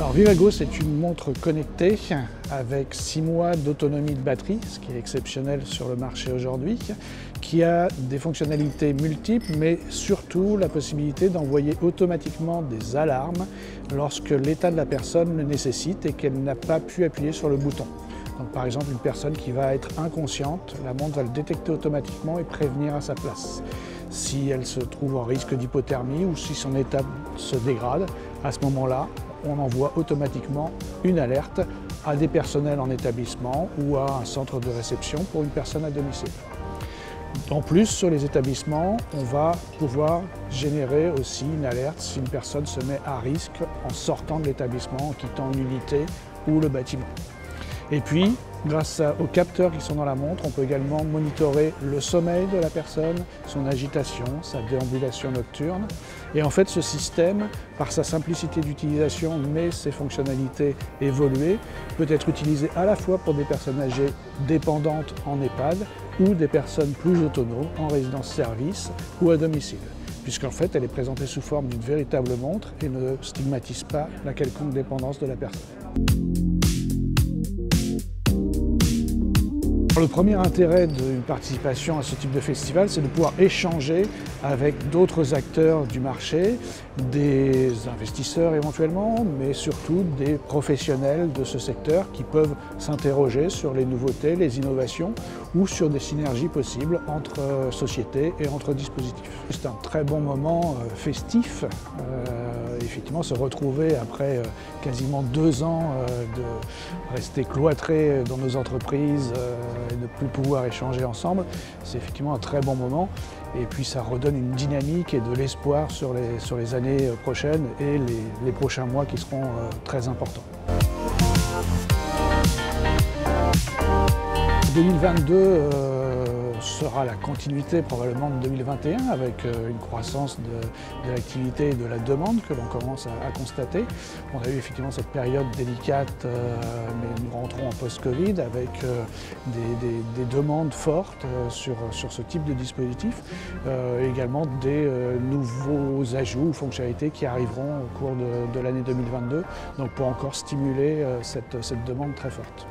Alors Vivago, c'est une montre connectée avec 6 mois d'autonomie de batterie, ce qui est exceptionnel sur le marché aujourd'hui, qui a des fonctionnalités multiples, mais surtout la possibilité d'envoyer automatiquement des alarmes lorsque l'état de la personne le nécessite et qu'elle n'a pas pu appuyer sur le bouton. Donc, par exemple, une personne qui va être inconsciente, la montre va le détecter automatiquement et prévenir à sa place. Si elle se trouve en risque d'hypothermie ou si son état se dégrade, à ce moment-là, on envoie automatiquement une alerte à des personnels en établissement ou à un centre de réception pour une personne à domicile. En plus, sur les établissements, on va pouvoir générer aussi une alerte si une personne se met à risque en sortant de l'établissement, en quittant une unité ou le bâtiment. Et puis, grâce aux capteurs qui sont dans la montre, on peut également monitorer le sommeil de la personne, son agitation, sa déambulation nocturne. Et en fait, ce système, par sa simplicité d'utilisation, mais ses fonctionnalités évoluées, peut être utilisé à la fois pour des personnes âgées dépendantes en EHPAD ou des personnes plus autonomes en résidence-service ou à domicile, puisqu'en fait, elle est présentée sous forme d'une véritable montre et ne stigmatise pas la quelconque dépendance de la personne. Le premier intérêt d'une participation à ce type de festival, c'est de pouvoir échanger avec d'autres acteurs du marché, des investisseurs éventuellement, mais surtout des professionnels de ce secteur qui peuvent s'interroger sur les nouveautés, les innovations ou sur des synergies possibles entre sociétés et entre dispositifs. C'est un très bon moment festif, effectivement se retrouver après quasiment 2 ans de rester cloîtrés dans nos entreprises et de ne plus pouvoir échanger ensemble, c'est effectivement un très bon moment. Et puis ça redonne une dynamique et de l'espoir sur les années prochaines et les prochains mois qui seront très importants. 2022 sera la continuité probablement de 2021 avec une croissance de l'activité et de la demande que l'on commence à constater. On a eu effectivement cette période délicate, mais nous rentrons en post-Covid avec des demandes fortes sur ce type de dispositif, également des nouveaux ajouts ou fonctionnalités qui arriveront au cours de l'année 2022, donc pour encore stimuler cette demande très forte.